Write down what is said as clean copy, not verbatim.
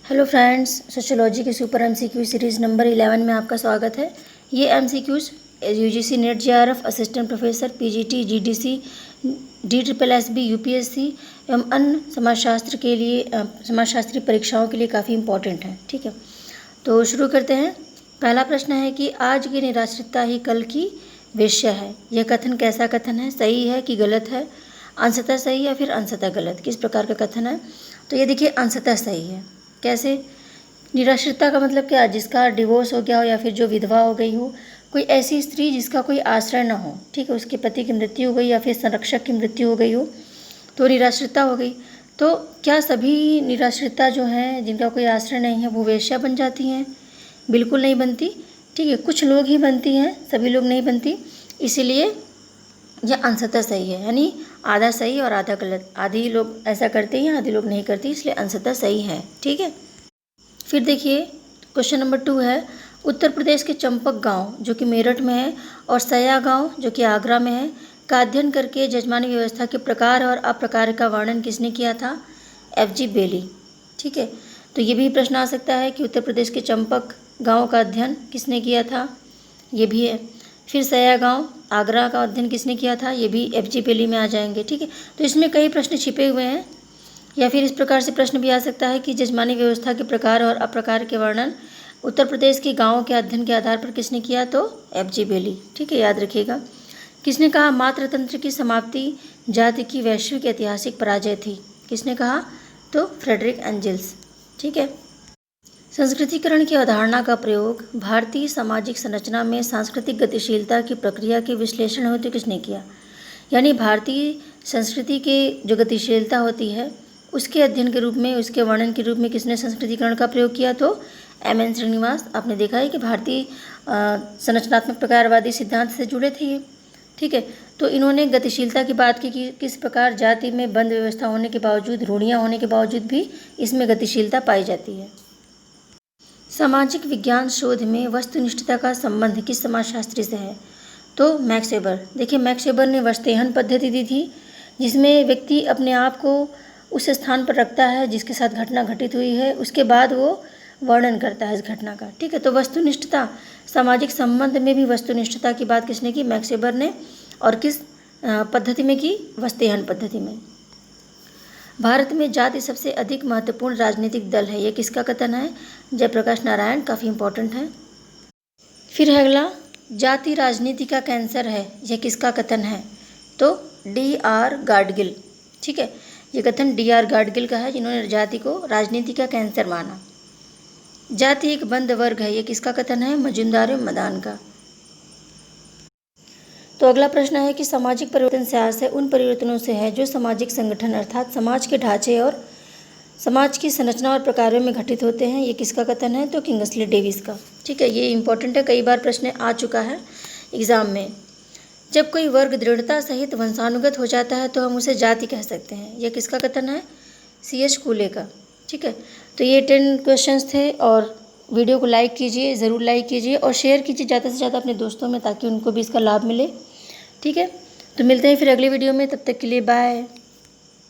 Hello friends, sociology के super MCQ series number 11 में आपका स्वागत है। ये MCQs UGC net JRF assistant professor PGT GDC DSSB UPSC एवं अन्य समाजशास्त्री परीक्षाओं के लिए काफ़ी इंपॉर्टेंट है। ठीक है, तो शुरू करते हैं। पहला प्रश्न है कि आज की निराश्रितता ही कल की वेश्या है। यह कथन कैसा कथन है? सही है कि गलत है? अंशतः सही या फिर अंशतः गलत? किस प्रकार का कथन है? तो ये देखिए, अंशतः सही है। कैसे? निराश्रितता का मतलब क्या? जिसका डिवोर्स हो गया हो या फिर जो विधवा हो गई हो, कोई ऐसी स्त्री जिसका कोई आश्रय ना हो, ठीक है, उसके पति की मृत्यु हो गई या फिर संरक्षक की मृत्यु हो गई हो, तो निराश्रितता हो गई। तो क्या सभी निराश्रितता जो हैं जिनका कोई आश्रय नहीं है वो वेश्या बन जाती हैं? बिल्कुल नहीं बनती। ठीक है, कुछ लोग ही बनती हैं, सभी लोग नहीं बनती। इसीलिए यह अंशतः सही है, यानी आधा सही और आधा गलत। आधी लोग ऐसा करते हैं, आधी लोग नहीं करती, इसलिए अंशतः सही है। ठीक है, फिर देखिए क्वेश्चन नंबर 2 है, उत्तर प्रदेश के चंपक गांव जो कि मेरठ में है और सया गांव जो कि आगरा में है का अध्ययन करके जजमानी व्यवस्था के प्रकार और अप्रकार का वर्णन किसने किया था? FG बेली। ठीक है, तो ये भी प्रश्न आ सकता है कि उत्तर प्रदेश के चंपक गांव का अध्ययन किसने किया था? ये भी है। फिर सया गांव आगरा का अध्ययन किसने किया था? ये भी FG बेली में आ जाएंगे। ठीक है, तो इसमें कई प्रश्न छिपे हुए हैं। या फिर इस प्रकार से प्रश्न भी आ सकता है कि जजमानी व्यवस्था के प्रकार और अप्रकार के वर्णन उत्तर प्रदेश के गांवों के अध्ययन के आधार पर किसने किया? तो FG बेली। ठीक है, याद रखिएगा। किसने कहा मातृतंत्र की समाप्ति जाति की वैश्विक ऐतिहासिक पराजय थी? किसने कहा? तो फ्रेडरिक एंजल्स। ठीक है, संस्कृतिकरण की अवधारणा का प्रयोग भारतीय सामाजिक संरचना में सांस्कृतिक गतिशीलता की प्रक्रिया के विश्लेषण हेतु किसने किया? यानी भारतीय संस्कृति के जो गतिशीलता होती है उसके अध्ययन के रूप में, उसके वर्णन के रूप में किसने संस्कृतिकरण का प्रयोग किया? तो MN श्रीनिवास। आपने देखा है कि भारतीय संरचनात्मक प्रकारवादी सिद्धांत से जुड़े थे ये। ठीक है, तो इन्होंने गतिशीलता की बात की कि किस प्रकार जाति में बंद व्यवस्था होने के बावजूद, रूढ़ियाँ होने के बावजूद भी इसमें गतिशीलता पाई जाती है। सामाजिक विज्ञान शोध में वस्तुनिष्ठता का संबंध किस समाजशास्त्री से है? तो मैक्स वेबर। देखिए, मैक्स वेबर ने वस्तुहन पद्धति दी थी जिसमें व्यक्ति अपने आप को उस स्थान पर रखता है जिसके साथ घटना घटित हुई है, उसके बाद वो वर्णन करता है इस घटना का। ठीक है, तो वस्तुनिष्ठता, सामाजिक संबंध में भी वस्तुनिष्ठता की बात किसने की? मैक्स वेबर ने। और किस पद्धति में की? वस्तुहन पद्धति में। भारत में जाति सबसे अधिक महत्वपूर्ण राजनीतिक दल है, ये किसका कथन है? जयप्रकाश नारायण। काफ़ी इंपॉर्टेंट है। फिर है अगला, जाति राजनीति का कैंसर है, यह किसका कथन है? तो DR गाडगिल। ठीक है, ये कथन DR गाडगिल का है जिन्होंने जाति को राजनीति का कैंसर माना। जाति एक बंद वर्ग है, ये किसका कथन है? मजुमदार एवं मदान का। तो अगला प्रश्न है कि सामाजिक परिवर्तन से आशय उन परिवर्तनों से है जो सामाजिक संगठन अर्थात समाज के ढांचे और समाज की संरचना और प्रकारों में घटित होते हैं, ये किसका कथन है? तो किंग्सले डेविस का। ठीक है, ये इंपॉर्टेंट है, कई बार प्रश्न आ चुका है एग्जाम में। जब कोई वर्ग दृढ़ता सहित वंशानुगत हो जाता है तो हम उसे जाति कह सकते हैं, यह किसका कथन है? CH कूले का। ठीक है, तो ये 10 क्वेश्चंस थे और वीडियो को लाइक कीजिए, ज़रूर लाइक कीजिए और शेयर कीजिए ज़्यादा से ज़्यादा अपने दोस्तों में ताकि उनको भी इसका लाभ मिले। ठीक है, तो मिलते हैं फिर अगले वीडियो में, तब तक के लिए बाय।